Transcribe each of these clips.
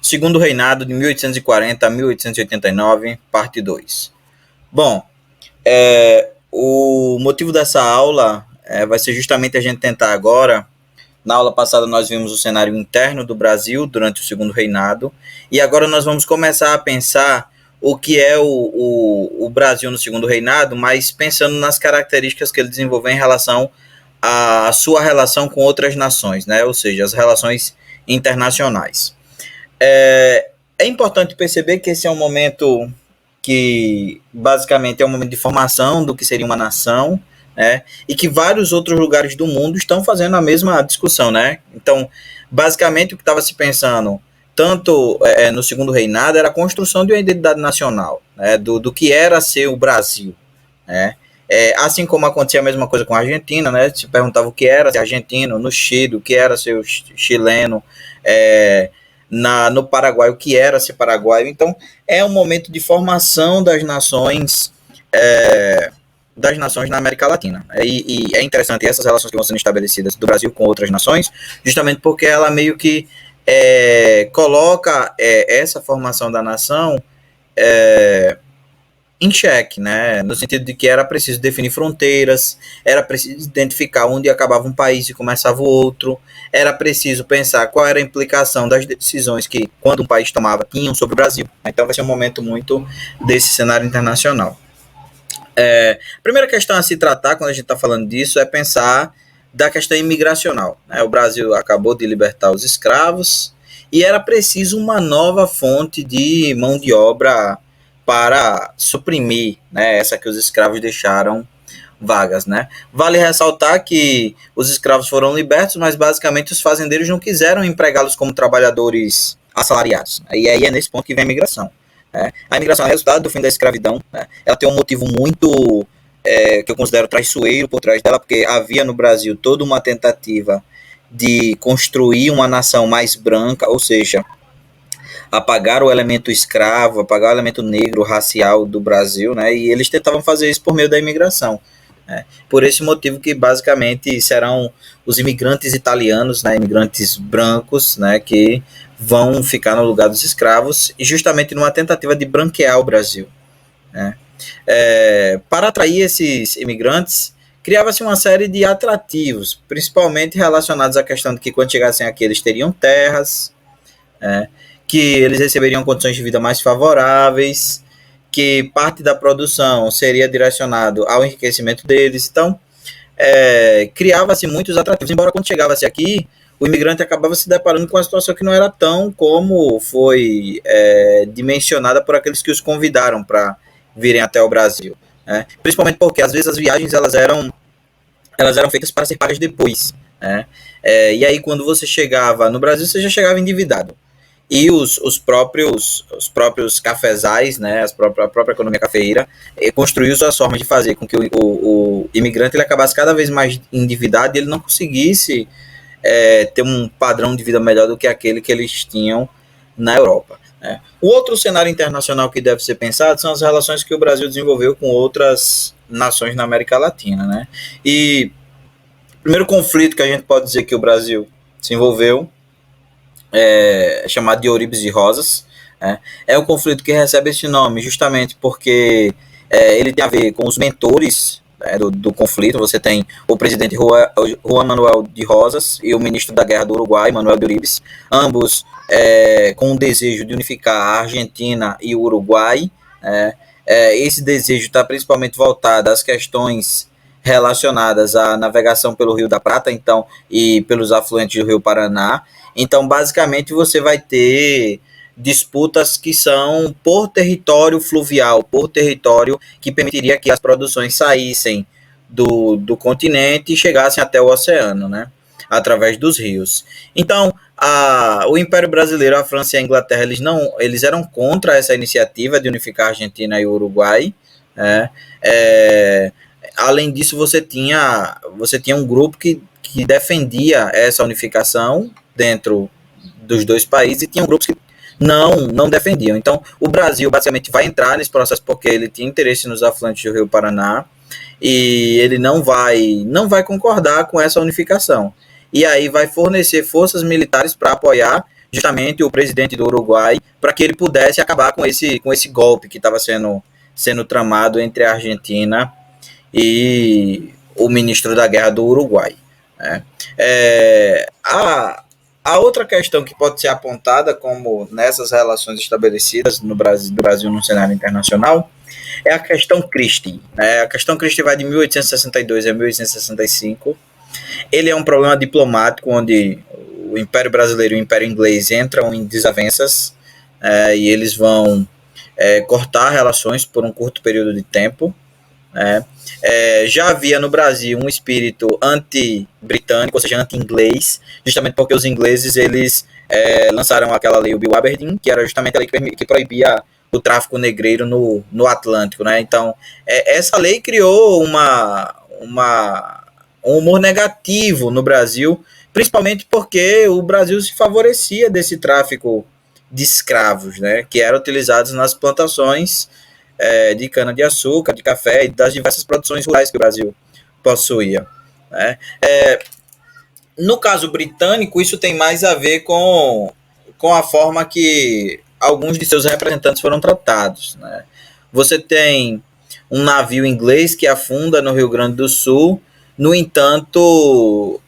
Segundo Reinado de 1840 a 1889, parte 2. Bom, o motivo dessa aula vai ser justamente a gente tentar agora. Na aula passada nós vimos o cenário interno do Brasil durante o Segundo Reinado, e agora nós vamos começar a pensar o que é o Brasil no Segundo Reinado, mas pensando nas características que ele desenvolveu em relação à sua relação com outras nações, né? Ou seja, as relações internacionais. É importante perceber que esse é um momento que basicamente é um momento de formação do que seria uma nação, né? E que vários outros lugares do mundo estão fazendo a mesma discussão, né? Então, basicamente o que estava se pensando tanto no Segundo Reinado era a construção de uma identidade nacional, né? Do que era ser o Brasil, né? Assim como acontecia a mesma coisa com a Argentina, né? Se perguntava o que era ser argentino, no Chile, o que era ser chileno, no Paraguai, o que era ser paraguaio. Então, é um momento de formação das nações na América Latina. E é interessante essas relações que vão sendo estabelecidas do Brasil com outras nações, justamente porque ela meio que coloca essa formação da nação em xeque, né? No sentido de que era preciso definir fronteiras, era preciso identificar onde acabava um país e começava o outro, era preciso pensar qual era a implicação das decisões que, quando um país tomava, tinham sobre o Brasil. Então vai ser um momento muito desse cenário internacional. A primeira questão a se tratar, quando a gente está falando disso, é pensar da questão imigracional, né? O Brasil acabou de libertar os escravos e era preciso uma nova fonte de mão de obra para suprimir, né, essa que os escravos deixaram vagas, né? Vale ressaltar que os escravos foram libertos, mas basicamente os fazendeiros não quiseram empregá-los como trabalhadores assalariados. E aí é nesse ponto que vem a imigração. A imigração é resultado do fim da escravidão, né? Ela tem um motivo muito que eu considero traiçoeiro por trás dela, porque havia no Brasil toda uma tentativa de construir uma nação mais branca, ou seja, apagar o elemento escravo, apagar o elemento negro racial do Brasil, né? E eles tentavam fazer isso por meio da imigração. Por esse motivo que basicamente serão os imigrantes italianos, né, imigrantes brancos, né, que vão ficar no lugar dos escravos, e justamente numa tentativa de branquear o Brasil, né. Para atrair esses imigrantes, criava-se uma série de atrativos, principalmente relacionados à questão de que quando chegassem aqui eles teriam terras, que eles receberiam condições de vida mais favoráveis, que parte da produção seria direcionado ao enriquecimento deles. Então, criava-se muitos atrativos, embora quando chegava-se aqui, o imigrante acabava se deparando com uma situação que não era tão como foi dimensionada por aqueles que os convidaram para virem até o Brasil. Principalmente porque, às vezes, as viagens elas eram feitas para ser pagas depois. E aí, quando você chegava no Brasil, você já chegava endividado. E os próprios cafezais, né, a própria economia cafeeira, construiu suas formas de fazer com que o imigrante ele acabasse cada vez mais endividado e ele não conseguisse ter um padrão de vida melhor do que aquele que eles tinham na Europa. O outro cenário internacional que deve ser pensado são as relações que o Brasil desenvolveu com outras nações na América Latina, né? E o primeiro conflito que a gente pode dizer que o Brasil se envolveu chamado de Eurípides de Rosas. É um conflito que recebe esse nome justamente porque ele tem a ver com os mentores do conflito. Você tem o presidente Juan Manuel de Rosas e o ministro da Guerra do Uruguai, Manuel de Eurípides, ambos com o desejo de unificar a Argentina e o Uruguai. Esse desejo está principalmente voltado às questões relacionadas à navegação pelo Rio da Prata, então, e pelos afluentes do Rio Paraná. Então, basicamente, você vai ter disputas que são por território fluvial, por território que permitiria que as produções saíssem do continente e chegassem até o oceano, né, através dos rios. Então, o Império Brasileiro, a França e a Inglaterra, eles eram contra essa iniciativa de unificar a Argentina e o Uruguai. Além disso, você tinha um grupo que defendia essa unificação dentro dos dois países e tinham grupos que não defendiam. Então, o Brasil basicamente vai entrar nesse processo porque ele tinha interesse nos afluentes do Rio Paraná e ele não vai concordar com essa unificação. E aí vai fornecer forças militares para apoiar justamente o presidente do Uruguai para que ele pudesse acabar com esse golpe que estava sendo tramado entre a Argentina e o ministro da Guerra do Uruguai. Né? A outra questão que pode ser apontada como nessas relações estabelecidas no Brasil no cenário internacional é a questão Christie. Né? A questão Christie vai de 1862 a 1865. Ele é um problema diplomático onde o Império Brasileiro e o Império Inglês entram em desavenças e eles vão cortar relações por um curto período de tempo. Já havia no Brasil um espírito anti-britânico, ou seja, anti-inglês, justamente porque os ingleses eles lançaram aquela lei, o Bill Aberdeen, que era justamente a lei que proibia o tráfico negreiro no Atlântico. Né? Então, essa lei criou um humor negativo no Brasil, principalmente porque o Brasil se favorecia desse tráfico de escravos, né, que eram utilizados nas plantações de cana-de-açúcar, de café e das diversas produções rurais que o Brasil possuía. Né. No caso britânico, isso tem mais a ver com a forma que alguns de seus representantes foram tratados. Né. Você tem um navio inglês que afunda no Rio Grande do Sul. No entanto,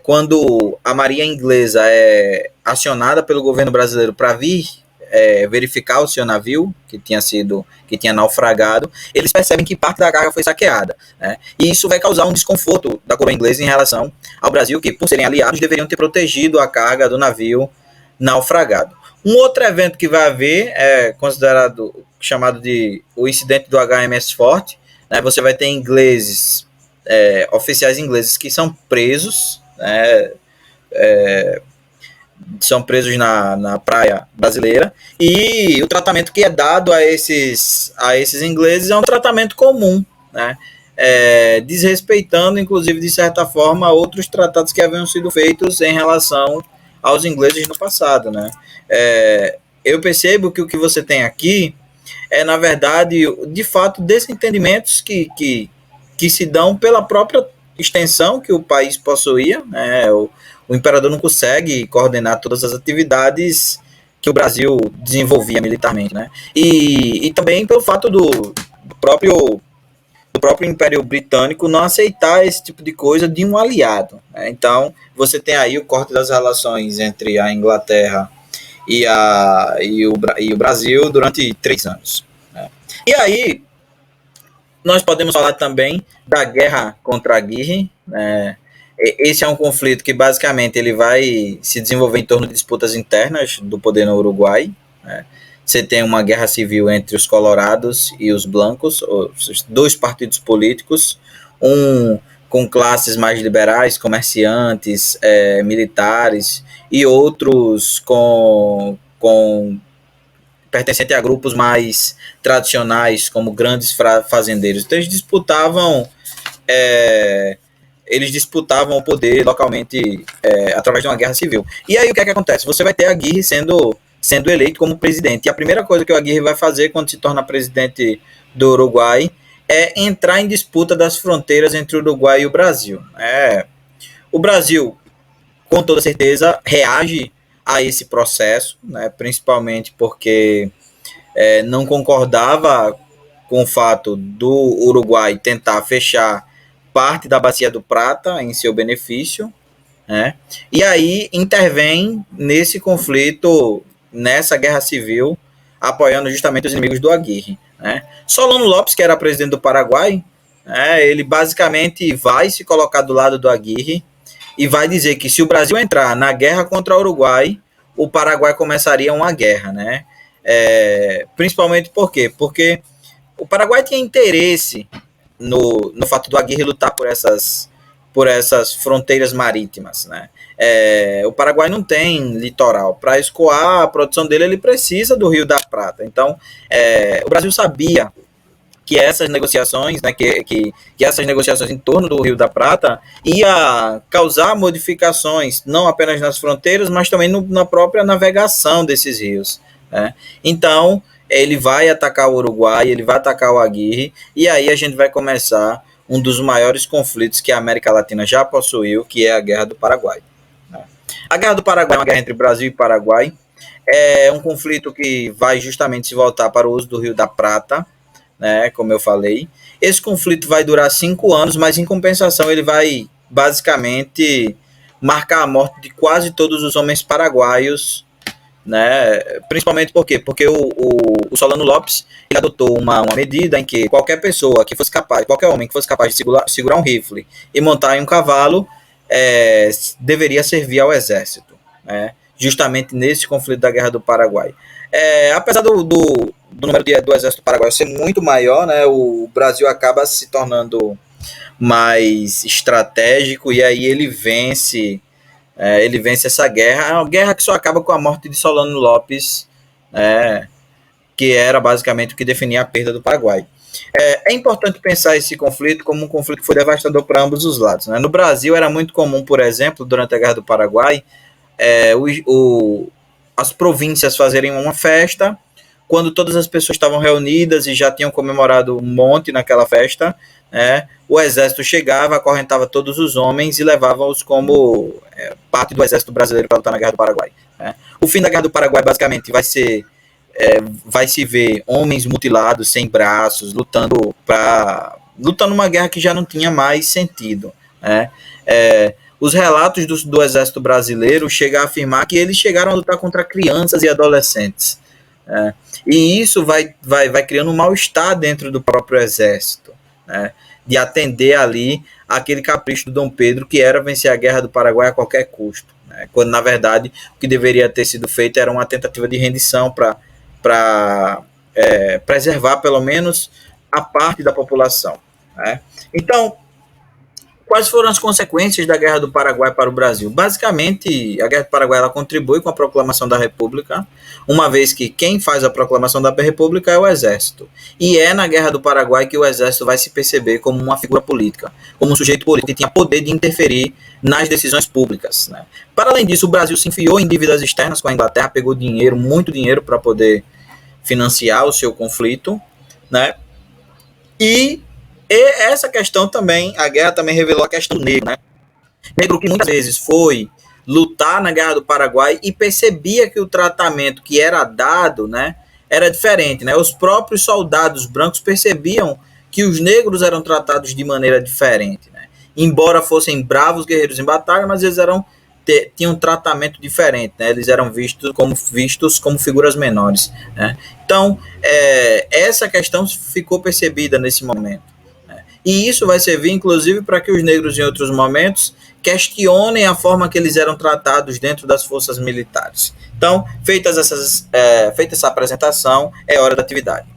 quando a Marinha Inglesa é acionada pelo governo brasileiro para vir verificar o seu navio, que tinha naufragado, eles percebem que parte da carga foi saqueada. Né? E isso vai causar um desconforto da coroa inglesa em relação ao Brasil, que, por serem aliados, deveriam ter protegido a carga do navio naufragado. Um outro evento que vai haver é chamado de o incidente do HMS Forte. Né? Você vai ter ingleses, oficiais ingleses que são presos, são presos na praia brasileira, e o tratamento que é dado a esses ingleses é um tratamento comum, né? Desrespeitando, inclusive, de certa forma, outros tratados que haviam sido feitos em relação aos ingleses no passado. Né? Eu percebo que o que você tem aqui na verdade, de fato, desentendimentos que se dão pela própria extensão que o país possuía. Né? O imperador não consegue coordenar todas as atividades que o Brasil desenvolvia militarmente. Né? E também pelo fato do próprio Império Britânico não aceitar esse tipo de coisa de um aliado. Né? Então, você tem aí o corte das relações entre a Inglaterra e o Brasil durante 3 anos. Né? E aí, nós podemos falar também da guerra contra a Aguirre. Né? Esse é um conflito que basicamente ele vai se desenvolver em torno de disputas internas do poder no Uruguai. Né? Você tem uma guerra civil entre os colorados e os blancos, os 2 partidos políticos, um com classes mais liberais, comerciantes, militares, e outros com pertencente a grupos mais tradicionais, como grandes fazendeiros. Então, eles disputavam o poder localmente através de uma guerra civil. E aí o que é que acontece? Você vai ter a Aguirre sendo eleito como presidente. E a primeira coisa que o Aguirre vai fazer quando se torna presidente do Uruguai é entrar em disputa das fronteiras entre o Uruguai e o Brasil. O Brasil, com toda certeza, reage a esse processo, né, principalmente porque não concordava com o fato do Uruguai tentar fechar parte da Bacia do Prata em seu benefício, né, e aí intervém nesse conflito, nessa guerra civil, apoiando justamente os inimigos do Aguirre. Né. Solano Lopes, que era presidente do Paraguai, ele basicamente vai se colocar do lado do Aguirre e vai dizer que se o Brasil entrar na guerra contra o Uruguai, o Paraguai começaria uma guerra, né? Principalmente por quê? Porque o Paraguai tinha interesse no fato do Aguirre lutar por essas fronteiras marítimas, né? O Paraguai não tem litoral. Para escoar a produção dele, ele precisa do Rio da Prata. Então, o Brasil sabia que essas negociações, né, que essas negociações em torno do Rio da Prata ia causar modificações, não apenas nas fronteiras, mas também na própria navegação desses rios. Né? Então, ele vai atacar o Uruguai, ele vai atacar o Aguirre, e aí a gente vai começar um dos maiores conflitos que a América Latina já possuiu, que é a Guerra do Paraguai. Né? A Guerra do Paraguai é uma guerra entre Brasil e Paraguai. É um conflito que vai justamente se voltar para o uso do Rio da Prata, né, como eu falei. Esse conflito vai durar 5 anos, mas em compensação ele vai basicamente marcar a morte de quase todos os homens paraguaios, né? Principalmente por quê? Porque o Solano Lopes ele adotou uma medida em que qualquer pessoa que fosse capaz, qualquer homem que fosse capaz de segurar um rifle e montar em um cavalo, deveria servir ao exército, né? Justamente nesse conflito da Guerra do Paraguai. Apesar do número do exército paraguaio ser muito maior, né, o Brasil acaba se tornando mais estratégico e aí ele vence essa guerra. É uma guerra que só acaba com a morte de Solano Lopes, que era basicamente o que definia a perda do Paraguai. É importante pensar esse conflito como um conflito que foi devastador para ambos os lados, né? No Brasil era muito comum, por exemplo, durante a Guerra do Paraguai, as províncias fazerem uma festa. Quando todas as pessoas estavam reunidas e já tinham comemorado um monte naquela festa, o exército chegava, acorrentava todos os homens e levava-os como parte do exército brasileiro para lutar na Guerra do Paraguai. O fim da Guerra do Paraguai, basicamente, vai se ver homens mutilados, sem braços, lutando uma guerra que já não tinha mais sentido. Os relatos do exército brasileiro chegam a afirmar que eles chegaram a lutar contra crianças e adolescentes. E isso vai criando um mal-estar dentro do próprio exército, de atender ali aquele capricho do Dom Pedro, que era vencer a Guerra do Paraguai a qualquer custo, quando na verdade o que deveria ter sido feito era uma tentativa de rendição para preservar pelo menos a parte da população. Então, quais foram as consequências da Guerra do Paraguai para o Brasil? Basicamente, a Guerra do Paraguai ela contribui com a proclamação da República, uma vez que quem faz a proclamação da República é o Exército. E é na Guerra do Paraguai que o Exército vai se perceber como uma figura política, como um sujeito político que tinha poder de interferir nas decisões públicas. Para além disso, o Brasil se enfiou em dívidas externas com a Inglaterra, pegou dinheiro, muito dinheiro, para poder financiar o seu conflito, E essa questão também, a guerra também revelou a questão do negro, Negro que muitas vezes foi lutar na Guerra do Paraguai e percebia que o tratamento que era dado, era diferente, Os próprios soldados brancos percebiam que os negros eram tratados de maneira diferente, Embora fossem bravos guerreiros em batalha, mas eles tinham um tratamento diferente, Eles eram vistos como figuras menores, Então, essa questão ficou percebida nesse momento. E isso vai servir, inclusive, para que os negros, em outros momentos, questionem a forma que eles eram tratados dentro das forças militares. Então, feita essa apresentação, é hora da atividade.